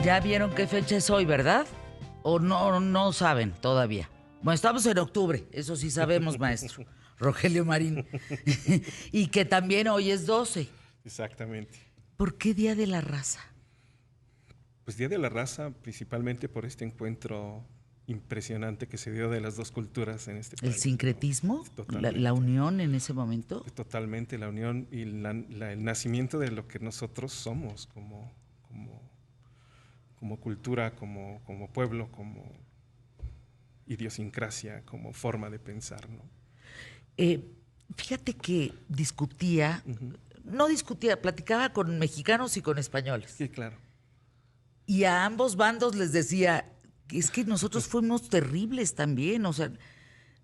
Ya vieron qué fecha es hoy, ¿verdad? ¿O no saben todavía? Bueno, estamos en octubre, eso sí sabemos, maestro Rogelio Marín. Y que también hoy es 12. Exactamente. ¿Por qué Día de la Raza? Pues Día de la Raza, principalmente por este encuentro impresionante que se dio de las dos culturas en este ¿El país, ¿no? sincretismo? ¿La Totalmente. unión en ese momento? Totalmente la unión y el nacimiento de lo que nosotros somos como, como cultura, como pueblo, como idiosincrasia, como forma de pensar, ¿no? Eh, Fíjate que Ujú. platicaba con mexicanos y con españoles. Sí, claro. Y a ambos bandos les decía, es que nosotros fuimos terribles también, o sea,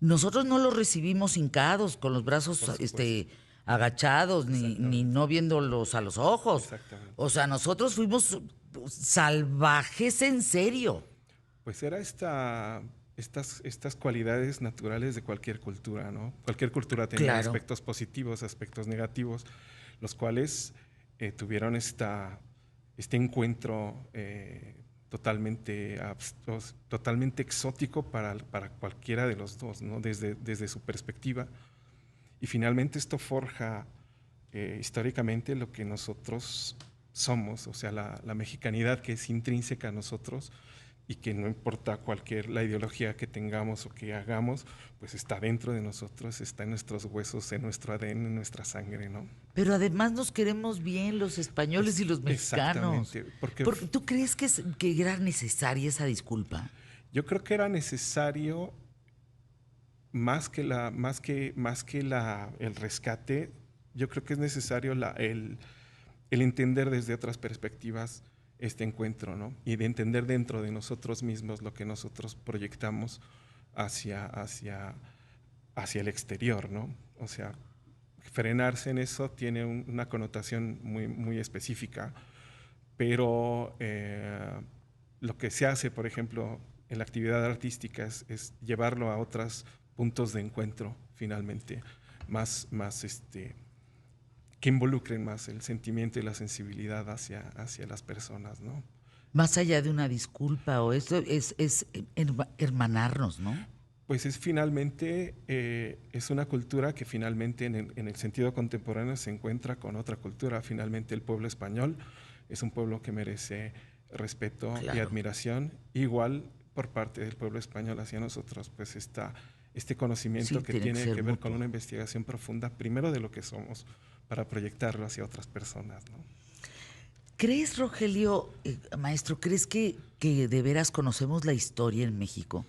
nosotros no los recibimos hincados, con los brazos Por supuesto. agachados, ni Exactamente. no viéndolos a los ojos. Exactamente. O sea, nosotros fuimos salvajes en serio. Pues era estas cualidades naturales de cualquier cultura, ¿no? Cualquier cultura tenía Claro. aspectos positivos, aspectos negativos, los cuales tuvieron este encuentro totalmente exótico para cualquiera de los dos, ¿no? Desde su perspectiva. Y finalmente esto forja históricamente lo que nosotros somos, o sea, la mexicanidad que es intrínseca a nosotros y que no importa la ideología que tengamos o que hagamos, pues está dentro de nosotros, está en nuestros huesos, en nuestro ADN, en nuestra sangre, ¿no? Pero además nos queremos bien los españoles y los mexicanos. Exactamente, porque ¿Tú crees que era necesaria esa disculpa? yo creo que era necesario más que el rescate, yo creo que es necesario el entender desde otras perspectivas este encuentro, ¿no? Y de entender dentro de nosotros mismos lo que nosotros proyectamos hacia, hacia, hacia el exterior, ¿no? O sea, frenarse en eso tiene una connotación muy específica, pero lo que se hace, por ejemplo, en la actividad artística es llevarlo a otros puntos de encuentro, finalmente, más que involucren más el sentimiento y la sensibilidad hacia las personas, ¿no? Más allá de una disculpa o eso, es hermanarnos, ¿no? Pues es finalmente, es una cultura que finalmente en el sentido contemporáneo se encuentra con otra cultura. Finalmente el pueblo español es un pueblo que merece respeto y Claro. admiración, igual por parte del pueblo español hacia nosotros, pues este conocimiento Sí, que tiene que tiene ser que ver con mutuo. una investigación profunda, primero de lo que somos, para proyectarlo hacia otras personas, ¿no? ¿Crees, Rogelio, maestro, crees que de veras conocemos la historia en México?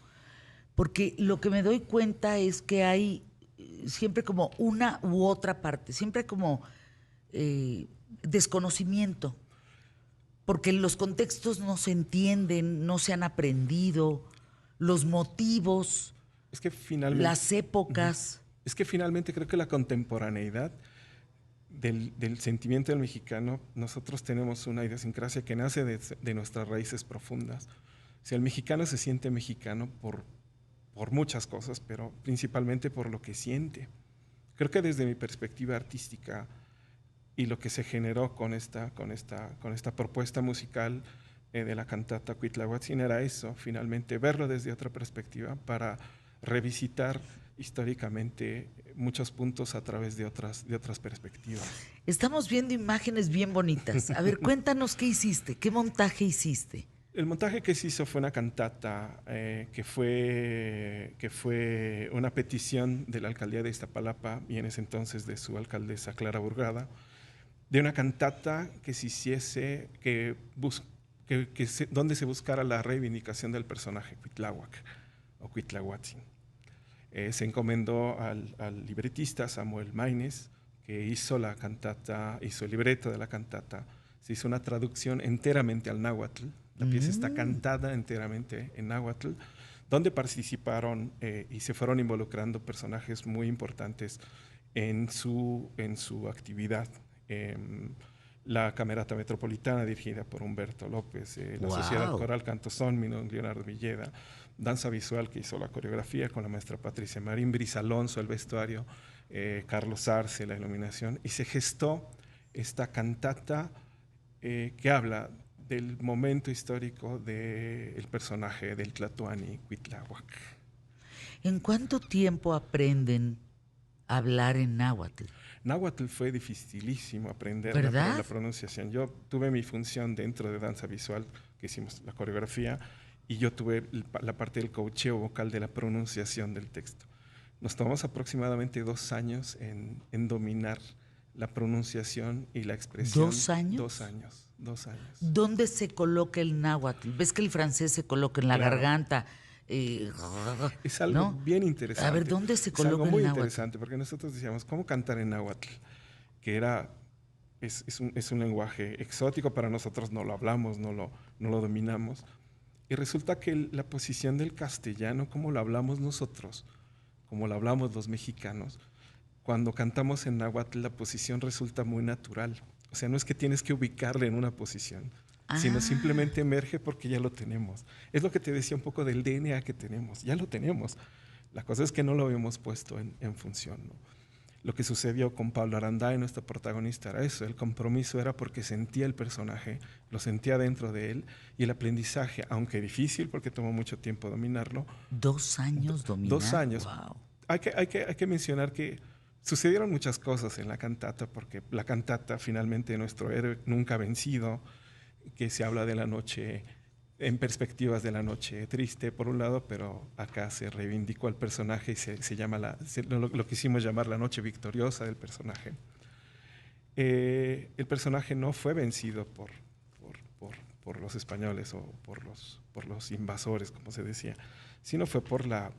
Porque lo que me doy cuenta es que hay siempre como una u otra parte, siempre como eh, desconocimiento, porque los contextos no se entienden, no se han aprendido, los motivos, Es que finalmente, las uh-huh. épocas. Es que finalmente creo que la contemporaneidad del sentimiento del mexicano, nosotros tenemos una idiosincrasia que nace de nuestras raíces profundas. O sea, el mexicano se siente mexicano por muchas cosas, pero principalmente por lo que siente. Creo que desde mi perspectiva artística y lo que se generó con esta propuesta musical de la cantata Cuitlahuatzin era eso, finalmente verlo desde otra perspectiva para revisitar históricamente muchos puntos a través de otras perspectivas. Estamos viendo imágenes bien bonitas. A ver, cuéntanos qué hiciste, qué montaje hiciste. El montaje que se hizo fue una cantata que fue una petición de la alcaldía de Iztapalapa y en ese entonces de su alcaldesa Clara Burgada, de una cantata que se hiciese, donde se buscara la reivindicación del personaje Cuitláhuac o Cuitlahuatzin. Se encomendó al libretista Samuel Maínez, que hizo la cantata, hizo el libreto de la cantata, se hizo una traducción enteramente al náhuatl, la pieza está cantada enteramente en náhuatl, donde participaron y se fueron involucrando personajes muy importantes en su actividad. La Camerata Metropolitana, dirigida por Humberto López, la Sociedad ¡Wow! Coral Cantosón, Leonardo Villeda, Danza Visual, que hizo la coreografía con la maestra Patricia Marín, Brisa Alonso, el vestuario, Carlos Arce, la iluminación, y se gestó esta cantata que habla del momento histórico del personaje del Tlatoani Cuitláhuac. ¿En cuánto tiempo aprenden a hablar en náhuatl? Náhuatl fue dificilísimo aprender ¿Verdad? la pronunciación. Yo tuve mi función dentro de danza visual, que hicimos la coreografía, y yo tuve la parte del coacheo vocal de la pronunciación del texto. Nos tomamos aproximadamente 2 años en dominar la pronunciación y la expresión. 2 años. 2 años, 2 años. ¿Dónde se coloca el náhuatl? ¿Ves que el francés se coloca en la Claro. garganta? Es algo ¿no? bien interesante. A ver, ¿dónde se Es coloca algo el muy náhuatl? interesante, porque nosotros decíamos, ¿cómo cantar en náhuatl? Que es un lenguaje exótico para nosotros, no lo hablamos, no lo dominamos. Y resulta que la posición del castellano, como lo hablamos nosotros, como lo hablamos los mexicanos, cuando cantamos en náhuatl la posición resulta muy natural. O sea, no es que tienes que ubicarle en una posición, sino simplemente emerge porque ya lo tenemos. Es lo que te decía un poco del DNA que tenemos, ya lo tenemos. La cosa es que no lo habíamos puesto en función, ¿no? Lo que sucedió con Pablo Arandái, nuestro protagonista, era eso. El compromiso era porque sentía el personaje, lo sentía dentro de él, y el aprendizaje, aunque difícil porque tomó mucho tiempo dominarlo. 2 años dominar. 2 años. Wow. Hay que mencionar que sucedieron muchas cosas en la cantata, porque la cantata finalmente nuestro héroe nunca vencido, que se habla de la noche en perspectivas de la noche triste por un lado, pero acá se reivindicó al personaje y se llama lo quisimos llamar la noche victoriosa del personaje. El personaje no fue vencido por los españoles o por los invasores, como se decía, sino fue por la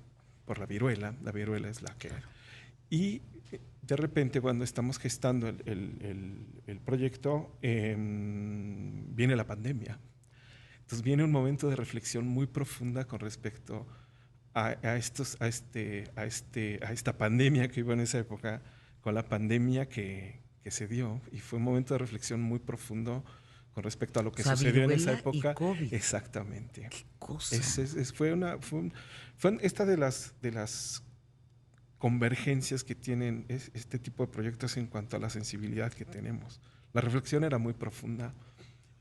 viruela. La viruela es la que... Y de repente, cuando estamos gestando el proyecto, viene la pandemia. Entonces viene un momento de reflexión muy profunda con respecto a esta pandemia que hubo en esa época, con la pandemia que se dio. Y fue un momento de reflexión muy profundo con respecto a lo que sucedió en esa época. Y COVID. Exactamente. ¿Qué cosa? Fue esta de las convergencias que tienen este tipo de proyectos en cuanto a la sensibilidad que tenemos. La reflexión era muy profunda.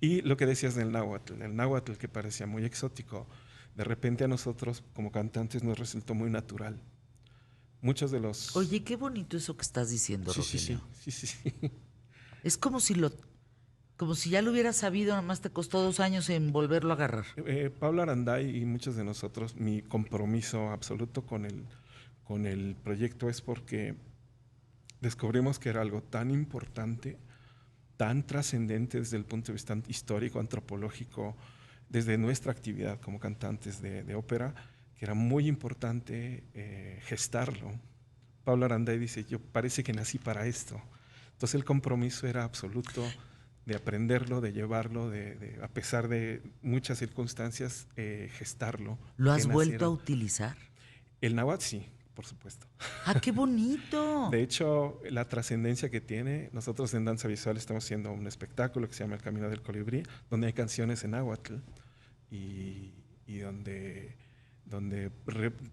Y lo que decías del náhuatl, el náhuatl que parecía muy exótico, de repente a nosotros como cantantes nos resultó muy natural. Muchos de los... Oye, qué bonito eso que estás diciendo, Rogelio. Sí. Es como si ya lo hubieras sabido, nada más te costó 2 años en volverlo a agarrar. Pablo Arandái y muchos de nosotros, mi compromiso absoluto con el proyecto es porque descubrimos que era algo tan importante, tan trascendente desde el punto de vista histórico, antropológico, desde nuestra actividad como cantantes de ópera, que era muy importante gestarlo. Pablo Arandái dice, yo parece que nací para esto. Entonces el compromiso era absoluto de aprenderlo, de llevarlo, a pesar de muchas circunstancias, gestarlo. ¿Lo has vuelto a utilizar? El náhuatl sí, por supuesto. ¡Ah, qué bonito! De hecho, la trascendencia que tiene, nosotros en Danza Visual estamos haciendo un espectáculo que se llama El Camino del Colibrí, donde hay canciones en náhuatl y donde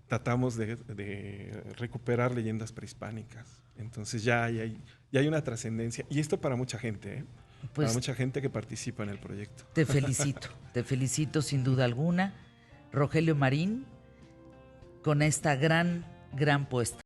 tratamos de recuperar leyendas prehispánicas. Entonces ya hay una trascendencia. Y esto para mucha gente, Pues para mucha gente que participa en el proyecto. te felicito sin duda alguna, Rogelio Marín, con esta gran puesta.